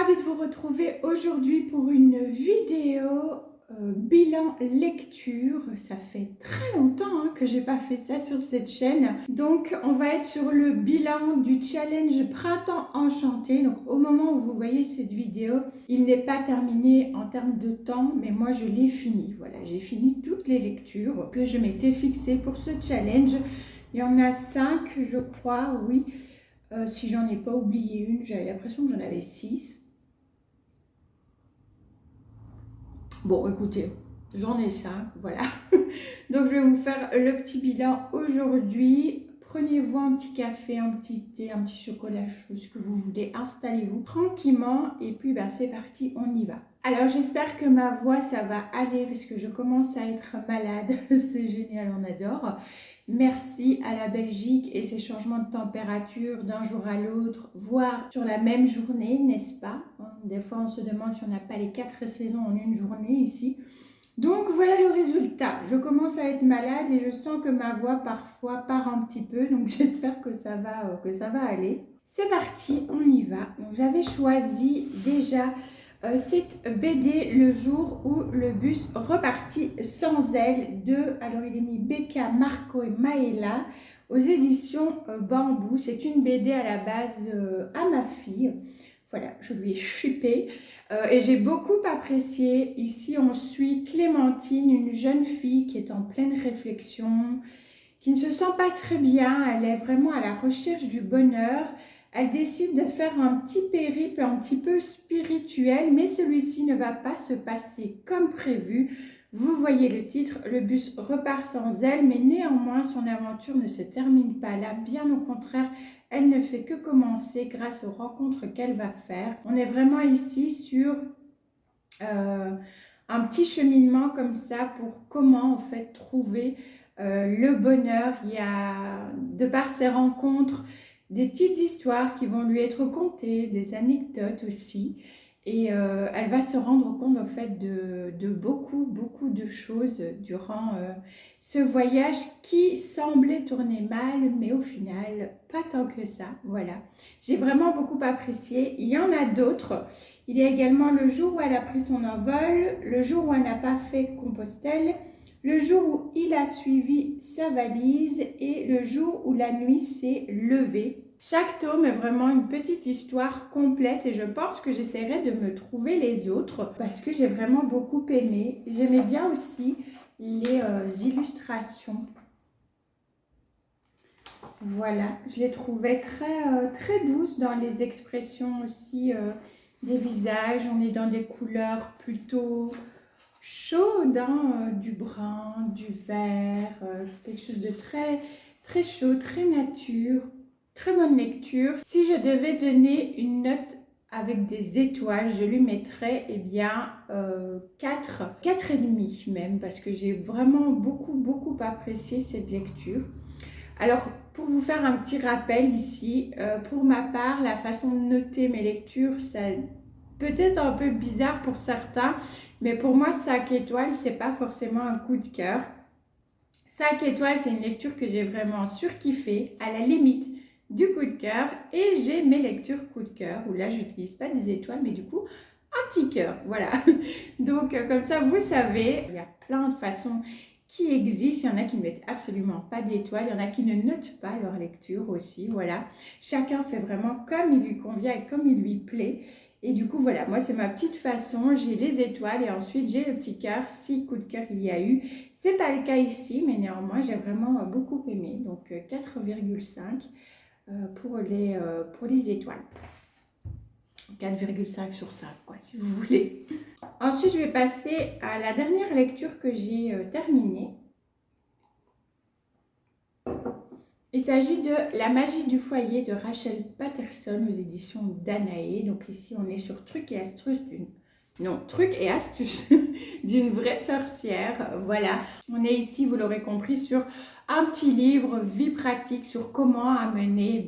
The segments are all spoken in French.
ravie de vous retrouver aujourd'hui pour une vidéo bilan lecture. Ça fait très longtemps que j'ai pas fait ça sur cette chaîne. Donc on va être sur le bilan du challenge Printemps Enchanté. Donc au moment où vous voyez cette vidéo, il n'est pas terminé en termes de temps, mais moi je l'ai fini. Voilà, j'ai fini toutes les lectures que je m'étais fixées pour ce challenge. Il y en a 5 je crois, oui. Si j'en ai pas oublié une, j'avais l'impression que j'en avais 6. Bon, écoutez, j'en ai 5, voilà. Donc, je vais vous faire le petit bilan aujourd'hui. Prenez-vous un petit café, un petit thé, un petit chocolat chaud, ce que vous voulez. Installez-vous tranquillement et puis c'est parti, on y va. Alors, j'espère que ma voix, ça va aller parce que je commence à être malade. C'est génial, on adore. Merci à la Belgique et ses changements de température d'un jour à l'autre, voire sur la même journée, n'est-ce pas? Des fois, on se demande si on n'a pas les 4 saisons en une journée ici. Donc, voilà le résultat. Je commence à être malade et je sens que ma voix parfois part un petit peu. Donc, j'espère que ça va aller. C'est parti, on y va. Donc, j'avais choisi déjà cette BD le jour où le bus repartit sans elle de, alors il est mis Becca, Marco et Maëla aux éditions Bambou. C'est une BD à la base à ma fille. Voilà, je lui ai shippé et j'ai beaucoup apprécié. Ici, on suit Clémentine, une jeune fille qui est en pleine réflexion, qui ne se sent pas très bien. Elle est vraiment à la recherche du bonheur. Elle décide de faire un petit périple un petit peu spirituel, mais celui-ci ne va pas se passer comme prévu. Vous voyez le titre, le bus repart sans elle, mais néanmoins son aventure ne se termine pas là, bien au contraire, elle ne fait que commencer grâce aux rencontres qu'elle va faire. On est vraiment ici sur un petit cheminement comme ça pour comment en fait trouver le bonheur. Il y a, de par ces rencontres, des petites histoires qui vont lui être contées, des anecdotes aussi. Et elle va se rendre compte en fait de beaucoup de choses durant ce voyage qui semblait tourner mal, mais au final, pas tant que ça. Voilà, j'ai vraiment beaucoup apprécié. Il y en a d'autres. Il y a également le jour où elle a pris son envol, le jour où elle n'a pas fait Compostelle, le jour où il a suivi sa valise et le jour où la nuit s'est levée. Chaque tome est vraiment une petite histoire complète et je pense que j'essaierai de me trouver les autres parce que j'ai vraiment beaucoup aimé. J'aimais bien aussi les illustrations. Voilà, je les trouvais très douces dans les expressions aussi des visages. On est dans des couleurs plutôt chaudes, du brun, du vert, quelque chose de très chaud, très nature. Très bonne lecture. Si je devais donner une note avec des étoiles, je lui mettrais 4,5 même, parce que j'ai vraiment beaucoup apprécié cette lecture. Alors, pour vous faire un petit rappel ici, pour ma part, la façon de noter mes lectures, ça peut-être un peu bizarre pour certains, mais pour moi, 5 étoiles, c'est pas forcément un coup de cœur. 5 étoiles, c'est une lecture que j'ai vraiment surkiffée, à la limite du coup de cœur, et j'ai mes lectures coup de cœur, où là, j'utilise pas des étoiles, mais du coup, un petit cœur, voilà. Donc, comme ça, vous savez, il y a plein de façons qui existent. Il y en a qui ne mettent absolument pas d'étoiles, il y en a qui ne notent pas leur lecture aussi, voilà. Chacun fait vraiment comme il lui convient et comme il lui plaît. Et du coup, voilà, moi, c'est ma petite façon. J'ai les étoiles et ensuite, j'ai le petit cœur, si coup de cœur il y a eu. C'est pas le cas ici, mais néanmoins, j'ai vraiment beaucoup aimé. Donc, 4,5 pour les étoiles. 4,5 sur 5, quoi, si vous voulez. Ensuite, je vais passer à la dernière lecture que j'ai terminée. Il s'agit de La magie du foyer de Rachel Patterson aux éditions Danae. Donc ici, on est sur Trucs et astuces d'une vraie sorcière. Voilà, on est ici, vous l'aurez compris, sur un petit livre vie pratique sur comment amener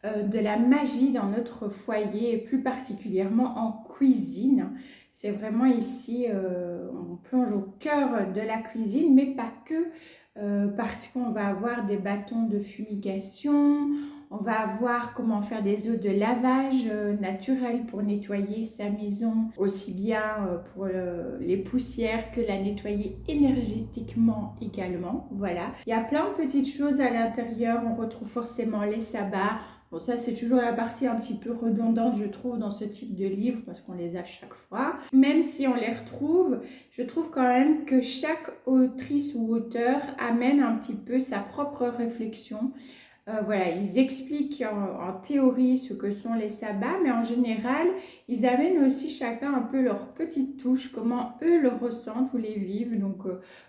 de la magie dans notre foyer et plus particulièrement en cuisine. C'est vraiment ici, on plonge au cœur de la cuisine, mais pas que. Parce qu'on va avoir des bâtons de fumigation, On va voir comment faire des eaux de lavage naturelles pour nettoyer sa maison, aussi bien pour les poussières que la nettoyer énergétiquement également. Voilà. Il y a plein de petites choses à l'intérieur. On retrouve forcément les sabbats. Bon, ça, c'est toujours la partie un petit peu redondante, je trouve, dans ce type de livre, parce qu'on les a chaque fois. Même si on les retrouve, je trouve quand même que chaque autrice ou auteur amène un petit peu sa propre réflexion. Voilà, ils expliquent en théorie ce que sont les sabbats, mais en général, ils amènent aussi chacun un peu leur petite touche, comment eux le ressentent ou les vivent. Donc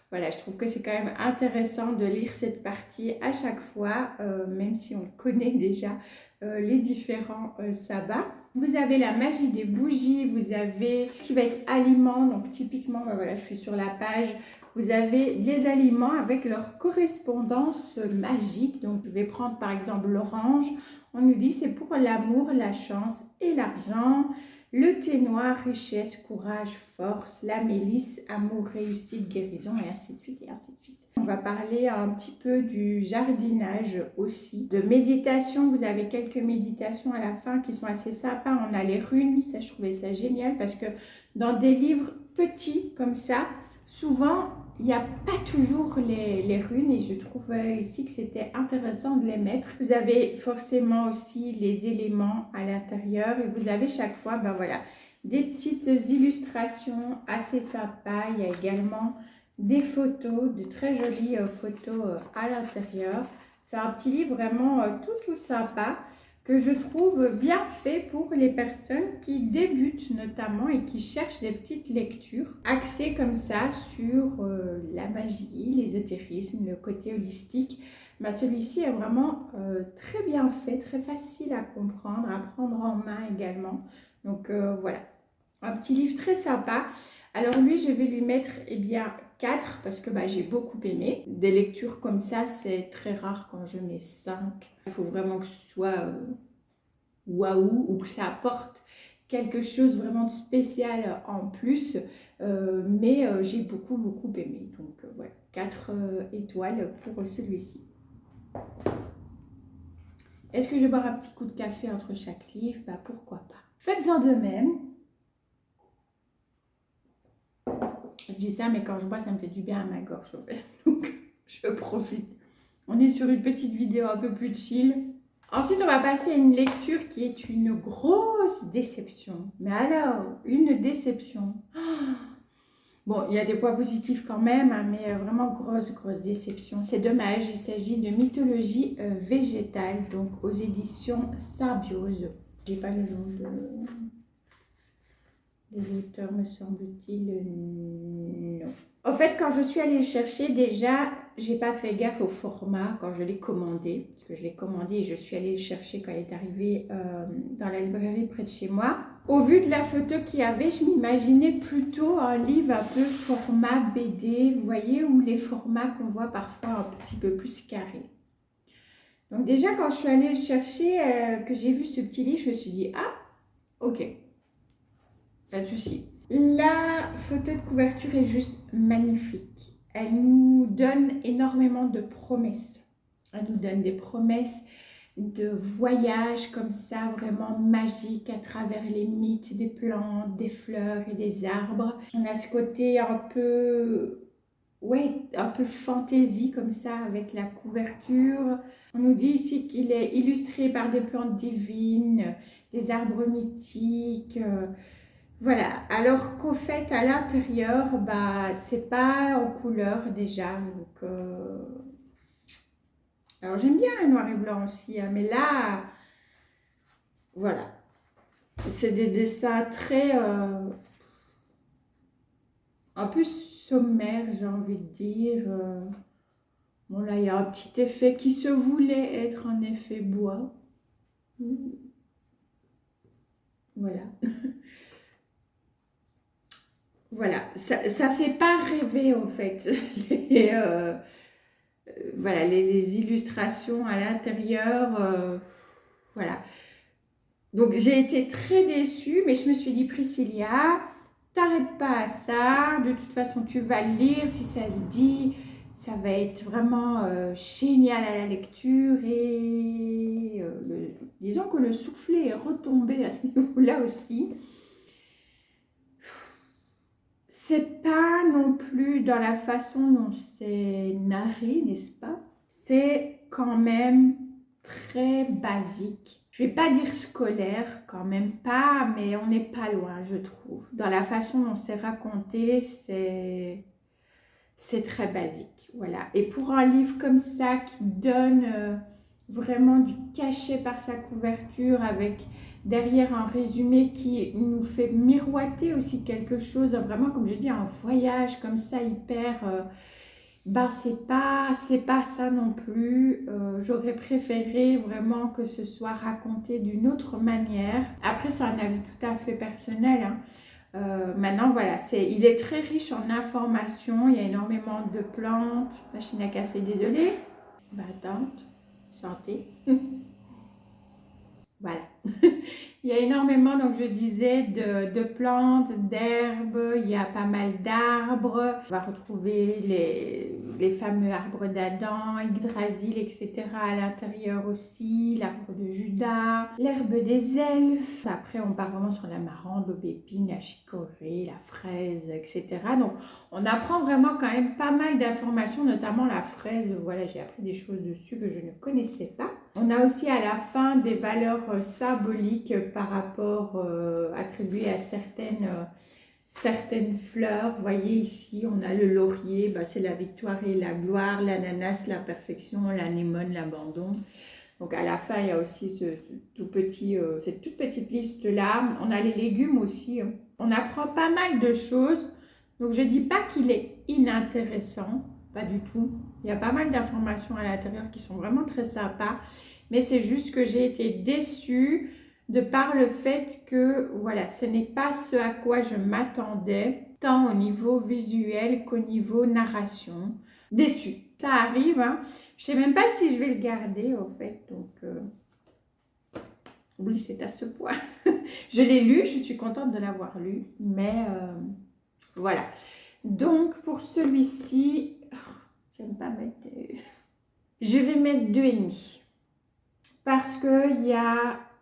voilà, je trouve que c'est quand même intéressant de lire cette partie à chaque fois, même si on connaît déjà les différents sabbats. Vous avez la magie des bougies, vous avez ce qui va être aliments, donc typiquement, ben voilà, je suis sur la page. Vous avez les aliments avec leur correspondance magique. Donc, je vais prendre par exemple l'orange. On nous dit c'est pour l'amour, la chance et l'argent. Le thé noir, richesse, courage, force. La mélisse, amour, réussite, guérison et ainsi de suite et ainsi de suite. On va parler un petit peu du jardinage aussi. De méditation, vous avez quelques méditations à la fin qui sont assez sympas. On a les runes, ça je trouvais ça génial parce que dans des livres petits comme ça, souvent, il n'y a pas toujours les runes et je trouvais ici que c'était intéressant de les mettre. Vous avez forcément aussi les éléments à l'intérieur et vous avez chaque fois, ben voilà, des petites illustrations assez sympas. Il y a également des photos, de très jolies photos à l'intérieur. C'est un petit livre vraiment tout sympa, que je trouve bien fait pour les personnes qui débutent notamment et qui cherchent des petites lectures axées comme ça sur la magie, l'ésotérisme, le côté holistique. Bah, celui-ci est vraiment très bien fait, très facile à comprendre, à prendre en main également. Donc voilà, un petit livre très sympa. Alors lui, je vais lui mettre eh bien 4 parce que bah, j'ai beaucoup aimé. Des lectures comme ça, c'est très rare quand je mets 5. Il faut vraiment que ce soit waouh ou que ça apporte quelque chose vraiment de spécial en plus. Mais j'ai beaucoup aimé. Donc voilà, 4 étoiles pour celui-ci. Est-ce que je vais boire un petit coup de café entre chaque livre? Bah, pourquoi pas. Faites-en de même. Je dis ça, mais quand je bois, ça me fait du bien à ma gorge. Donc, je profite. On est sur une petite vidéo un peu plus chill. Ensuite, on va passer à une lecture qui est une grosse déception. Mais alors, une déception. Bon, il y a des points positifs quand même, hein, mais vraiment grosse déception. C'est dommage, il s'agit de mythologie végétale, donc aux éditions Symbiose. J'ai pas le nom de l'auteur, me semble-t-il. Non. En fait, quand je suis allée le chercher, déjà, j'ai pas fait gaffe au format quand je l'ai commandé. Parce que je l'ai commandé et je suis allée le chercher quand il est arrivé dans la librairie près de chez moi. Au vu de la photo qu'il y avait, je m'imaginais plutôt un livre un peu format BD, vous voyez, ou les formats qu'on voit parfois un petit peu plus carrés. Donc déjà, quand je suis allée le chercher, que j'ai vu ce petit livre, je me suis dit, ah, ok, pas de souci. La photo de couverture est juste magnifique. Elle nous donne énormément de promesses. Elle nous donne des promesses de voyage comme ça, vraiment magique à travers les mythes des plantes, des fleurs et des arbres. On a ce côté un peu, ouais, un peu fantaisie comme ça avec la couverture. On nous dit ici qu'il est illustré par des plantes divines, des arbres mythiques. Voilà, alors qu'au fait à l'intérieur, bah, c'est pas en couleur déjà. Donc, alors j'aime bien le noir et blanc aussi, hein, mais là, voilà. C'est des dessins très, un peu sommaires, j'ai envie de dire. Bon là, il y a un petit effet qui se voulait être un effet bois. Voilà. Voilà, ça fait pas rêver en fait. Voilà, les illustrations à l'intérieur, voilà. Donc j'ai été très déçue, mais je me suis dit, Priscilla, t'arrêtes pas à ça, de toute façon tu vas le lire, si ça se dit, Ça va être vraiment génial à la lecture et disons que le soufflet est retombé à ce niveau-là aussi. C'est pas non plus dans la façon dont c'est narré, n'est-ce pas? C'est quand même très basique. Je vais pas dire scolaire, quand même pas, mais on n'est pas loin, je trouve. Dans la façon dont c'est raconté, c'est très basique, voilà. Et pour un livre comme ça qui donne vraiment du cachet par sa couverture avec derrière un résumé qui nous fait miroiter aussi quelque chose, vraiment comme je dis, un voyage comme ça hyper... ben c'est pas ça non plus. J'aurais préféré vraiment que ce soit raconté d'une autre manière. Après, c'est un avis tout à fait personnel, hein. Maintenant, voilà, il est très riche en informations. Il y a énormément de plantes. Machine à café, désolée. Battante, santé. Voilà. Il y a énormément, donc je disais, de plantes, d'herbes. Il y a pas mal d'arbres. On va retrouver les fameux arbres d'Adam, Yggdrasil, etc. à l'intérieur aussi. L'arbre de Judas, l'herbe des elfes. Après, on part vraiment sur l'amarante, l'aubépine, la chicorée, la fraise, etc. Donc, on apprend vraiment quand même pas mal d'informations, notamment la fraise. Voilà, j'ai appris des choses dessus que je ne connaissais pas. On a aussi à la fin des valeurs symboliques par rapport attribuées à certaines fleurs. Vous voyez ici, on a le laurier, bah, c'est la victoire et la gloire, l'ananas, la perfection, l'anémone, l'abandon. Donc à la fin, il y a aussi cette toute petite liste-là. On a les légumes aussi. On apprend pas mal de choses. Donc je ne dis pas qu'il est inintéressant, pas du tout. Il y a pas mal d'informations à l'intérieur qui sont vraiment très sympas. Mais c'est juste que j'ai été déçue de par le fait que voilà, ce n'est pas ce à quoi je m'attendais, tant au niveau visuel qu'au niveau narration. Déçue. Ça arrive, hein. Je ne sais même pas si je vais le garder, en fait. Donc, oui, c'est à ce point. Je l'ai lu, je suis contente de l'avoir lu. Mais voilà. Donc, pour celui-ci, j'aime pas mettre... Je vais mettre 2,5. Parce qu'il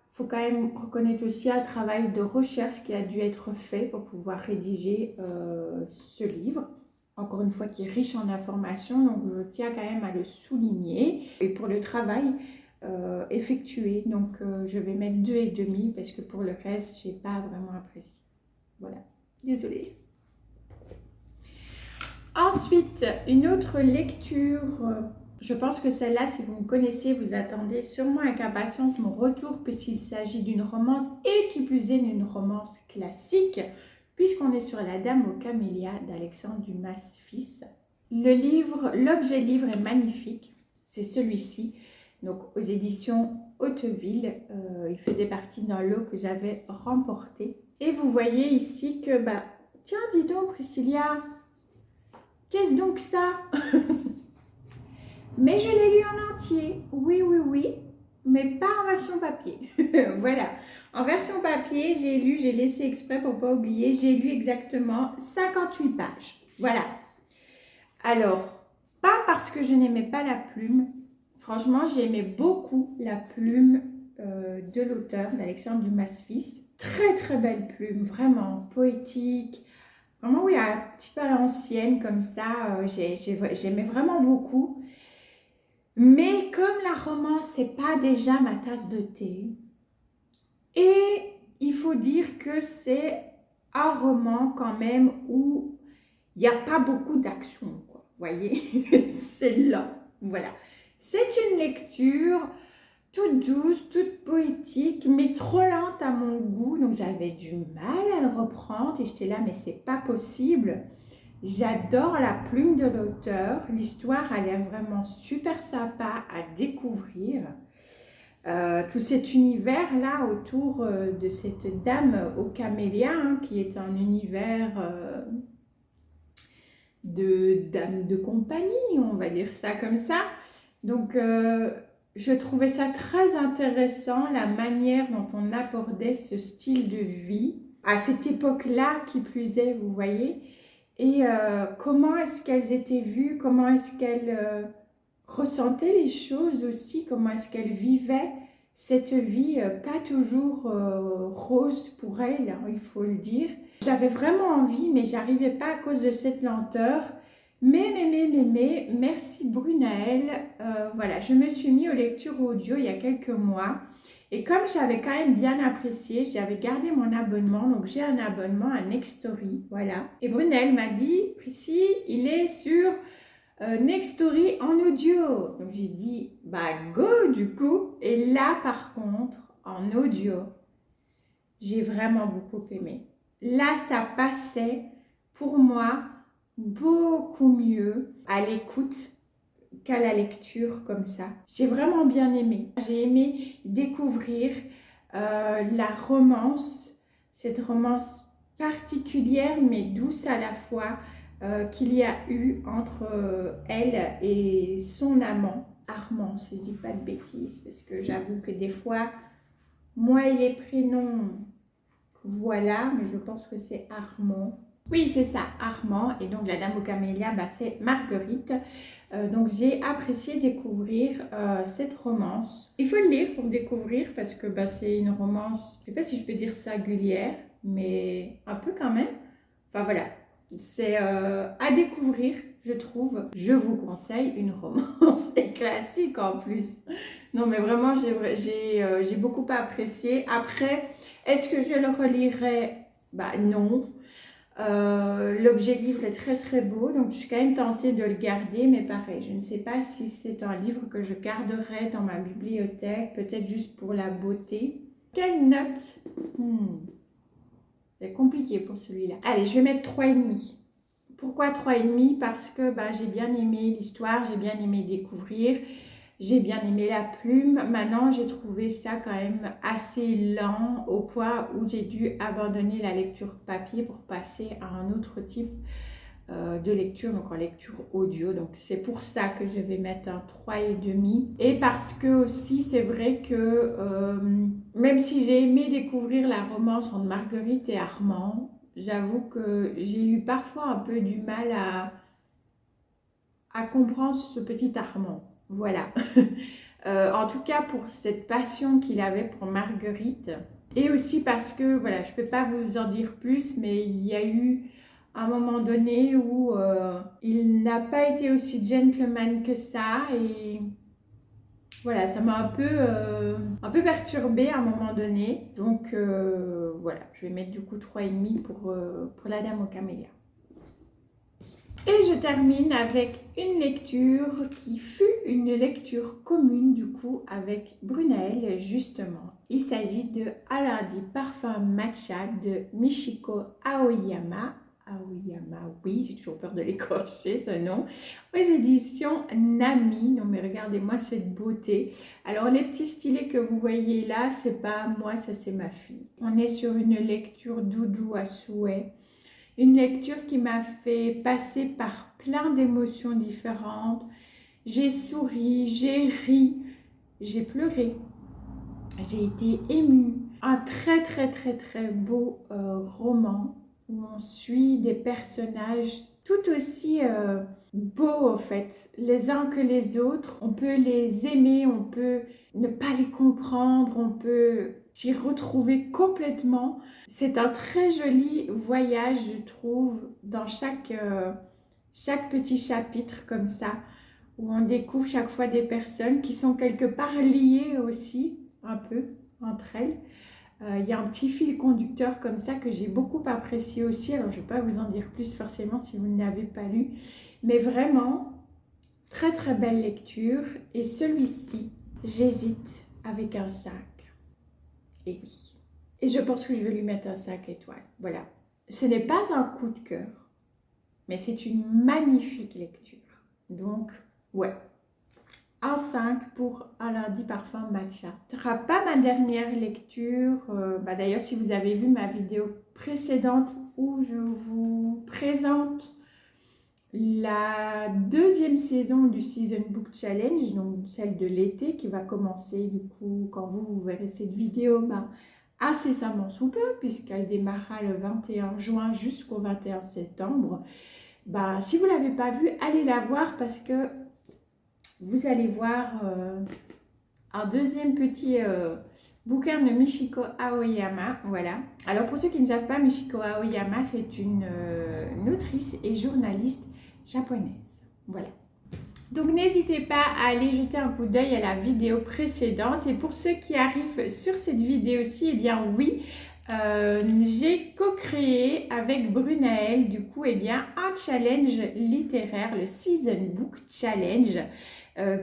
faut quand même reconnaître aussi un travail de recherche qui a dû être fait pour pouvoir rédiger ce livre. Encore une fois, qui est riche en informations, donc je tiens quand même à le souligner. Et pour le travail effectué, donc je vais mettre 2,5 parce que pour le reste, je n'ai pas vraiment apprécié. Voilà, désolée. Ensuite, une autre lecture... Je pense que celle-là, si vous me connaissez, vous attendez sûrement avec impatience mon retour puisqu'il s'agit d'une romance et qui plus est d'une romance classique puisqu'on est sur La Dame aux Camélias d'Alexandre Dumas fils. L'objet livre est magnifique, c'est celui-ci, donc aux éditions Hauteville. Il faisait partie d'un lot que j'avais remporté. Et vous voyez ici que, tiens, dis donc Priscilla, qu'est-ce donc ça? Mais je l'ai lu en entier, oui, mais pas en version papier. Voilà, en version papier, j'ai laissé exprès pour ne pas oublier, j'ai lu exactement 58 pages. Voilà. Alors, pas parce que je n'aimais pas la plume, franchement, j'aimais beaucoup la plume de l'auteur, d'Alexandre Dumas fils. Très très belle plume, vraiment poétique. Vraiment, oui, un petit peu à l'ancienne comme ça, j'aimais vraiment beaucoup. Mais comme la romance, c'est pas déjà ma tasse de thé, et il faut dire que c'est un roman quand même où il n'y a pas beaucoup d'action, quoi. Vous voyez, c'est lent, voilà. C'est une lecture toute douce, toute poétique, mais trop lente à mon goût, donc j'avais du mal à le reprendre et j'étais là, mais c'est pas possible. J'adore la plume de l'auteur, l'histoire a l'air vraiment super sympa à découvrir. Tout cet univers-là autour de cette dame aux camélias, hein, qui est un univers de dame de compagnie, on va dire ça comme ça. Donc, je trouvais ça très intéressant, la manière dont on abordait ce style de vie, à cette époque-là qui plus est, vous voyez. et comment est-ce qu'elles étaient vues, comment est-ce qu'elles ressentaient les choses aussi, comment est-ce qu'elles vivaient cette vie pas toujours rose pour elles, hein, il faut le dire. J'avais vraiment envie, mais j'arrivais pas à cause de cette lenteur. Mais, merci Brunaël. Voilà, je me suis mis aux lectures audio il y a quelques mois. Et comme j'avais quand même bien apprécié, j'avais gardé mon abonnement. Donc j'ai un abonnement à Nextory, voilà. Et Brunaël m'a dit, Prissy, il est sur Nextory en audio. Donc j'ai dit, bah go du coup. Et là par contre, en audio, j'ai vraiment beaucoup aimé. Là, ça passait pour moi beaucoup mieux à l'écoute qu'à la lecture comme ça. J'ai vraiment bien aimé. J'ai aimé découvrir la romance, cette romance particulière mais douce à la fois qu'il y a eu entre elle et son amant, Armand, si je dis pas de bêtises, parce que j'avoue que des fois, moi et les prénoms, voilà, mais je pense que c'est Armand. Oui, c'est ça, Armand. Et donc, la Dame aux Camélias, bah, c'est Marguerite. Donc, j'ai apprécié découvrir cette romance. Il faut le lire pour découvrir parce que bah, c'est une romance, je ne sais pas si je peux dire singulière, mais un peu quand même. Enfin, voilà. C'est à découvrir, je trouve. Je vous conseille une romance classique en plus. Non, mais vraiment, j'ai beaucoup apprécié. Après, est-ce que je le relirai? Bah non. L'objet livre est très très beau, donc je suis quand même tentée de le garder, mais pareil, je ne sais pas si c'est un livre que je garderai dans ma bibliothèque, peut-être juste pour la beauté. Quelle note? C'est compliqué pour celui-là. Allez, je vais mettre 3,5. Pourquoi 3,5? Parce que bah, j'ai bien aimé l'histoire, j'ai bien aimé découvrir. J'ai bien aimé la plume. Maintenant, j'ai trouvé ça quand même assez lent au point où j'ai dû abandonner la lecture papier pour passer à un autre type de lecture, donc en lecture audio. Donc, c'est pour ça que je vais mettre un 3,5. Et parce que aussi, c'est vrai que même si j'ai aimé découvrir la romance entre Marguerite et Armand, j'avoue que j'ai eu parfois un peu du mal à comprendre ce petit Armand. Voilà. En tout cas, pour cette passion qu'il avait pour Marguerite. Et aussi parce que, voilà, je ne peux pas vous en dire plus, mais il y a eu un moment donné où il n'a pas été aussi gentleman que ça. Et voilà, ça m'a un peu perturbée à un moment donné. Donc, voilà, je vais mettre du coup 3,5 pour la Dame aux Camélias. Et je termine avec une lecture qui fut une lecture commune du coup avec Brunaël justement. Il s'agit de Alardi Parfum Matcha de Michiko Aoyama. Aoyama, oui, j'ai toujours peur de l'écorcher ce nom. Aux éditions Nami. Non mais regardez-moi cette beauté. Alors les petits stylets que vous voyez là, c'est pas moi, ça c'est ma fille. On est sur une lecture doudou à souhait. Une lecture qui m'a fait passer par plein d'émotions différentes. J'ai souri, j'ai ri, j'ai pleuré, j'ai été émue. Un très très beau roman où on suit des personnages tout aussi beaux en fait, les uns que les autres. On peut les aimer, on peut ne pas les comprendre, on peut s'y retrouver complètement. C'est un très joli voyage, je trouve, dans chaque petit chapitre comme ça, où on découvre chaque fois des personnes qui sont quelque part liées aussi, un peu, entre elles. Il y a un petit fil conducteur comme ça que j'ai beaucoup apprécié aussi. Alors, je ne vais pas vous en dire plus forcément si vous ne l'avez pas lu. Mais vraiment, très belle lecture. Et celui-ci, j'hésite avec un 5. Et oui. Et je pense que je vais lui mettre un 5 étoiles. Voilà. Ce n'est pas un coup de cœur, mais c'est une magnifique lecture. Donc, ouais. Un 5 pour Alardi Parfum Matcha. Ce ne sera pas ma dernière lecture. D'ailleurs, si vous avez vu ma vidéo précédente où je vous présente la deuxième saison du Season Book Challenge, donc celle de l'été qui va commencer du coup quand vous verrez cette vidéo incessamment sous peu, puisqu'elle démarrera le 21 juin jusqu'au 21 septembre. Bah, si vous ne l'avez pas vue, allez la voir parce que vous allez voir un deuxième petit bouquin de Michiko Aoyama. Voilà. Alors pour ceux qui ne savent pas, Michiko Aoyama, c'est une autrice et journaliste japonaise. Voilà. Donc n'hésitez pas à aller jeter un coup d'œil à la vidéo précédente. Et pour ceux qui arrivent sur cette vidéo-ci, eh bien oui, j'ai co-créé avec Brunaël du coup un challenge littéraire, le Season Book Challenge,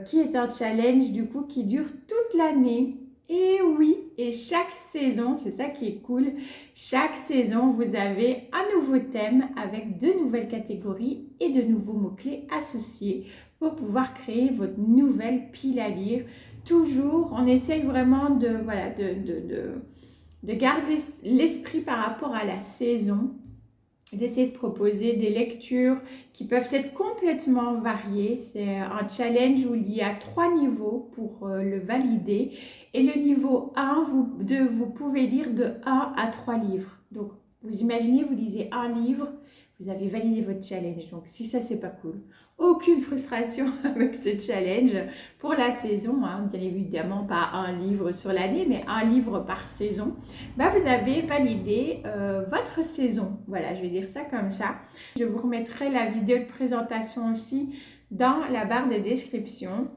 qui est un challenge du coup qui dure toute l'année. Et oui, et chaque saison, c'est ça qui est cool, chaque saison vous avez un nouveau thème avec de nouvelles catégories et de nouveaux mots-clés associés pour pouvoir créer votre nouvelle pile à lire. Toujours, on essaye vraiment de garder l'esprit par rapport à la saison, d'essayer de proposer des lectures qui peuvent être complètement variées. C'est un challenge où il y a 3 niveaux pour le valider. Et le niveau 1, vous pouvez lire de 1 à 3 livres. Donc, vous imaginez, vous lisez un livre, vous avez validé votre challenge. Donc, si ça, c'est pas cool. Aucune frustration avec ce challenge pour la saison, hein. Bien évidemment, pas un livre sur l'année, mais un livre par saison. Bah, vous avez validé votre saison. Voilà, je vais dire ça comme ça. Je vous remettrai la vidéo de présentation aussi dans la barre de description.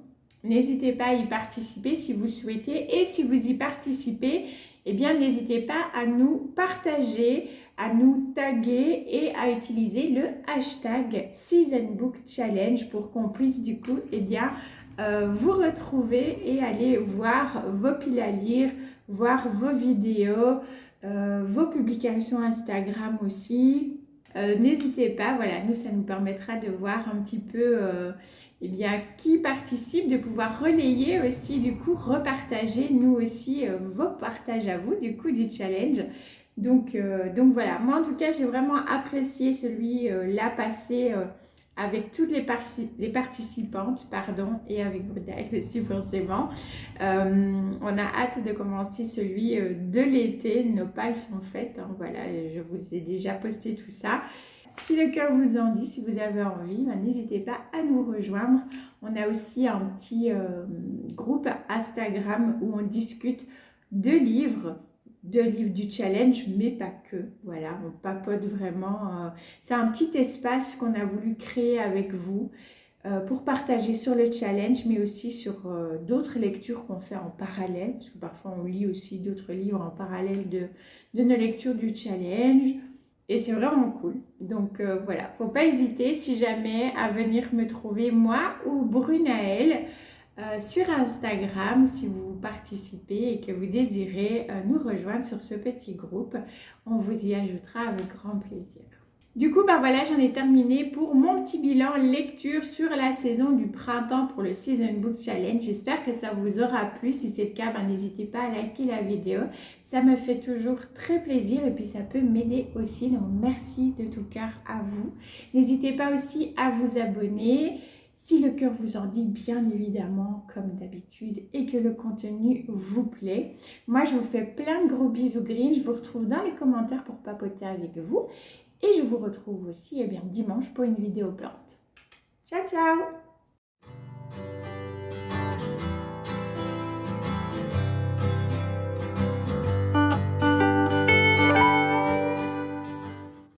N'hésitez pas à y participer si vous souhaitez. Et si vous y participez, eh bien, n'hésitez pas à nous partager, à nous taguer et à utiliser le hashtag Season Book Challenge pour qu'on puisse du coup, eh bien, vous retrouver et aller voir vos piles à lire, voir vos vidéos, vos publications Instagram aussi. N'hésitez pas, voilà, nous, ça nous permettra de voir un petit peu eh bien, qui participe, de pouvoir relayer aussi, du coup, repartager, nous aussi, vos partages à vous, du coup, du challenge. Donc voilà, moi, en tout cas, j'ai vraiment apprécié celui-là passé avec toutes les participantes, pardon, et avec Brunaël aussi, forcément. On a hâte de commencer celui de l'été. Nos pales sont faites, hein, voilà, je vous ai déjà posté tout ça. Si le cœur vous en dit, si vous avez envie, ben, n'hésitez pas à nous rejoindre. On a aussi un petit groupe Instagram où on discute de livres du challenge, mais pas que. Voilà, on papote vraiment. C'est un petit espace qu'on a voulu créer avec vous pour partager sur le challenge, mais aussi sur d'autres lectures qu'on fait en parallèle, parce que parfois on lit aussi d'autres livres en parallèle de nos lectures du challenge. Et c'est vraiment cool. Donc voilà, faut pas hésiter si jamais à venir me trouver moi ou Brunaël sur Instagram si vous participez et que vous désirez nous rejoindre sur ce petit groupe. On vous y ajoutera avec grand plaisir. Du coup, ben voilà, j'en ai terminé pour mon petit bilan lecture sur la saison du printemps pour le Season Book Challenge. J'espère que ça vous aura plu. Si c'est le cas, ben n'hésitez pas à liker la vidéo. Ça me fait toujours très plaisir et puis ça peut m'aider aussi. Donc merci de tout cœur à vous. N'hésitez pas aussi à vous abonner si le cœur vous en dit, bien évidemment, comme d'habitude, et que le contenu vous plaît. Moi, je vous fais plein de gros bisous green. Je vous retrouve dans les commentaires pour papoter avec vous. Et je vous retrouve aussi dimanche pour une vidéo plante. Ciao, ciao!